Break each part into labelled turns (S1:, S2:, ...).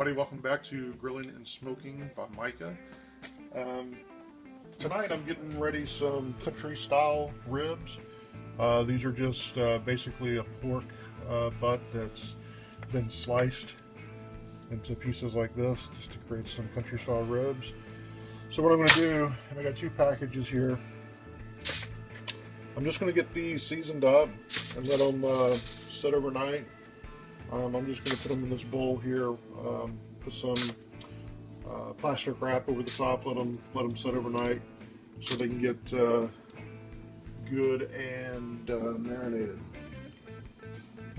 S1: everybody, welcome back to Grilling and Smoking by Micah. Tonight I'm getting ready some country style ribs. These are just basically a pork butt that's been sliced into pieces like this just to create some country style ribs. So what I'm going to do, and I got two packages here, I'm just going to get these seasoned up and let them sit overnight. I'm just going to put them in this bowl here, put some plastic wrap over the top, let them sit overnight so they can get good and marinated.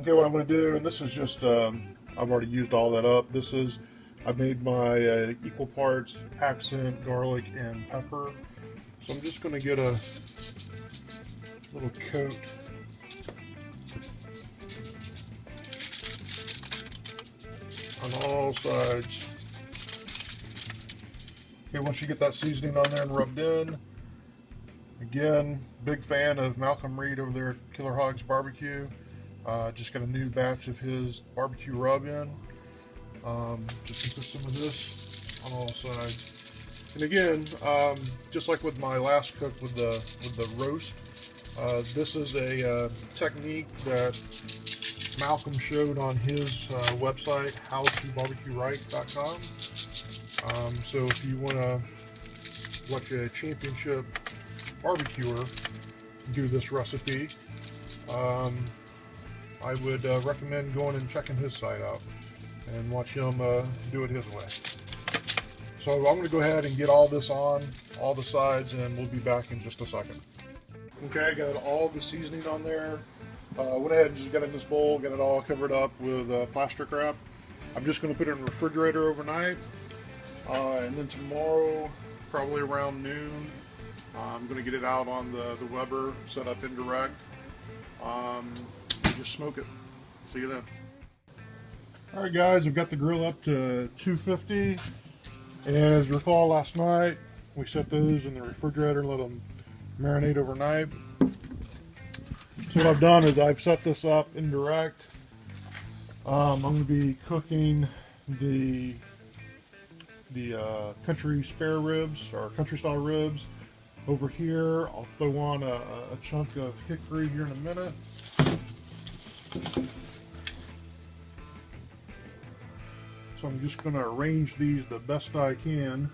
S1: Okay, what I'm going to do, and this is just, I've already used all that up. This is, I made my equal parts accent, garlic, and pepper. So I'm just going to get a little coat on all sides. Okay, once you get that seasoning on there and rubbed in, again, big fan of Malcolm Reed over there at Killer Hogs Barbecue. Just got a new batch of his barbecue rub in. Just put some of this on all sides. And again, just like with my last cook with the roast, this is a technique that Malcolm showed on his website, howtobarbecueright.com. So if you want to watch a championship barbecuer do this recipe, I would recommend going and checking his site out and watch him do it his way. So I'm going to go ahead and get all this on all the sides, and we'll be back in just a second. Okay, I got all the seasoning on there. Went ahead and just got in this bowl, got it all covered up with plastic wrap. I'm just going to put it in the refrigerator overnight, and then tomorrow, probably around noon, I'm going to get it out on the Weber, set up indirect, and just smoke it. See you then. Alright guys, I've got the grill up to 250, and as you recall last night, we set those in the refrigerator and let them marinate overnight. So what I've done is I've set this up indirect. I'm going to be cooking the country spare ribs, or country style ribs, over here. I'll throw on a chunk of hickory here in a minute. So I'm just going to arrange these the best I can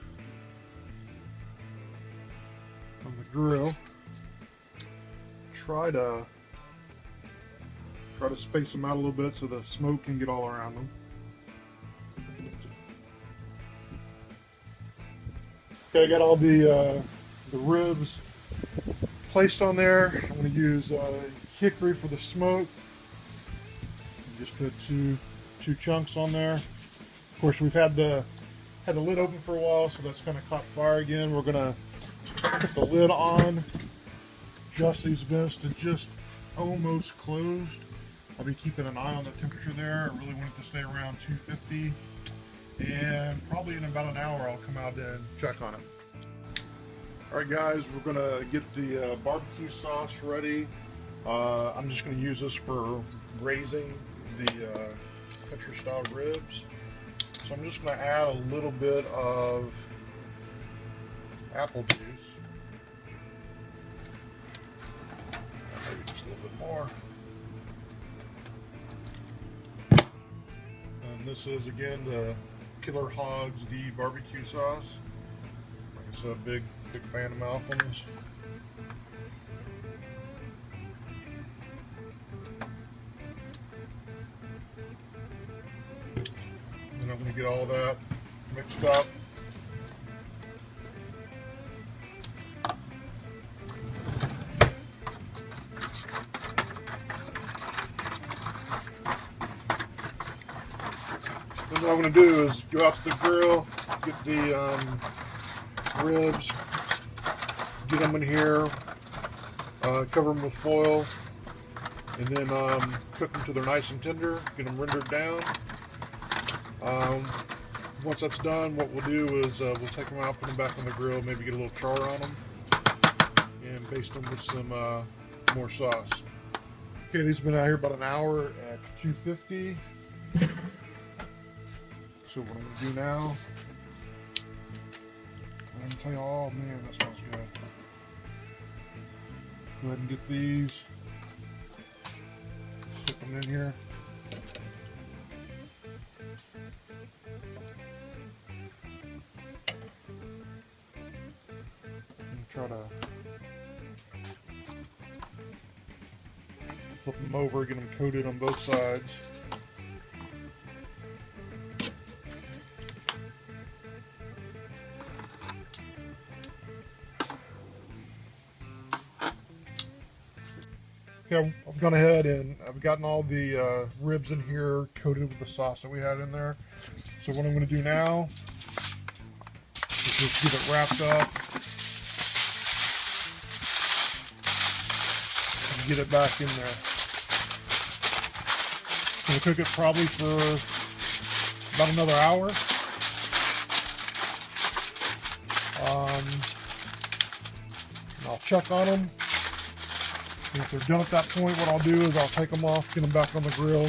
S1: on the grill. Try to space them out a little bit so the smoke can get all around them. Okay, I got all the ribs placed on there. I'm going to use hickory for the smoke. Just put two chunks on there. Of course, we've had the lid open for a while, so that's kind of caught fire again. We're going to put the lid on, adjust these vents to just almost closed. I'll be keeping an eye on the temperature there. I really want it to stay around 250, and probably in about an hour I'll come out and check on it. Alright guys, we're going to get the barbecue sauce ready. I'm just going to use this for braising the country style ribs. So I'm just going to add a little bit of apple juice. Maybe just a little bit more. And this is again the Killer Hogs barbecue sauce. Like I said, big fan of Malcolm's. And I'm going to get all that mixed up. Then what I'm going to do is go out to the grill, get the ribs, get them in here, cover them with foil, and then cook them till they're nice and tender, get them rendered down. Once that's done, what we'll do is we'll take them out, put them back on the grill, maybe get a little char on them, and baste them with some more sauce. Okay, these have been out here about an hour at 250. So So what I'm going to do now, I'm going to tell you, oh man, that smells good. Go ahead and get these, stick them in here. And try to flip them over, get them coated on both sides. Okay, I've gone ahead and I've gotten all the ribs in here coated with the sauce that we had in there. So what I'm going to do now is just get it wrapped up and get it back in there. So we'll cook it probably for about another hour. I'll check on them. And if they're done at that point, what I'll do is I'll take them off, get them back on the grill,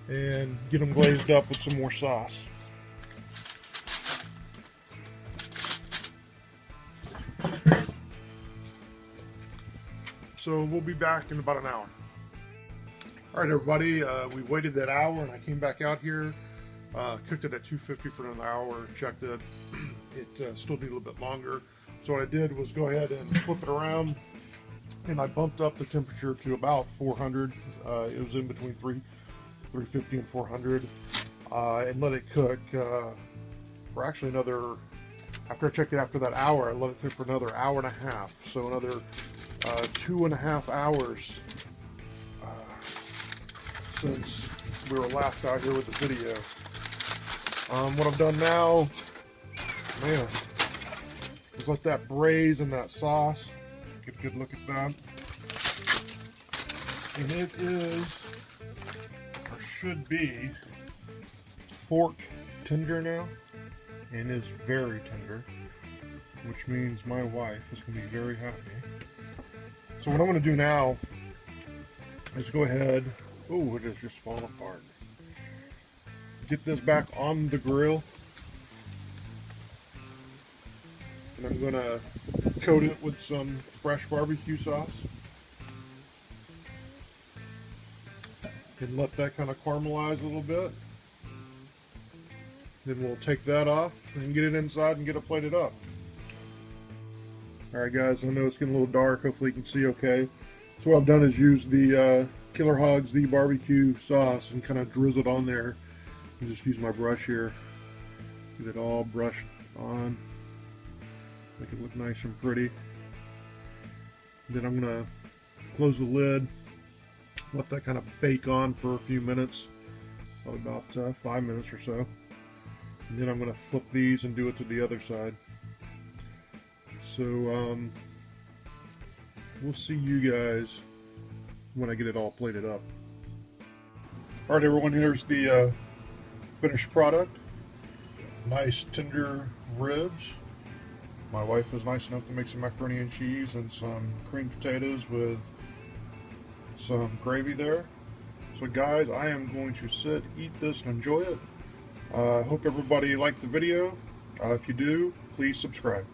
S1: and get them glazed up with some more sauce. So we'll be back in about an hour. All right, everybody, we waited that hour and I came back out here, cooked it at 250 for another hour, checked it. It still needed a little bit longer. So what I did was go ahead and flip it around, and I bumped up the temperature to about 400. It was in between 350 and 400, and let it cook for actually another, after I checked it after that hour, I let it cook for another hour and a half. So another 2.5 hours since we were last out here with the video. What I've done now, man, is let that braise in that sauce. Get a good look at that. And it is, or should be, fork tender now, and is very tender, which means my wife is going to be very happy. So what I'm going to do now is go ahead, oh, it is just falling apart. Get this back on the grill, and I'm going to coat it with some fresh barbecue sauce and let that kind of caramelize a little bit. Then we'll take that off and get it inside and get it plated up. Alright guys, I know it's getting a little dark, hopefully you can see okay. So what I've done is use the Killer Hogs, the barbecue sauce, and kind of drizzle it on there. And just use my brush here, get it all brushed on. Make it look nice and pretty. Then I'm going to close the lid, let that kind of bake on for a few minutes, probably about 5 minutes or so. And then I'm going to flip these and do it to the other side. So we'll see you guys when I get it all plated up. Alright everyone, here's the finished product. Nice tender ribs. My wife was nice enough to make some macaroni and cheese and some creamed potatoes with some gravy there. So guys, I am going to sit, eat this, and enjoy it. Hope everybody liked the video. If you do, please subscribe.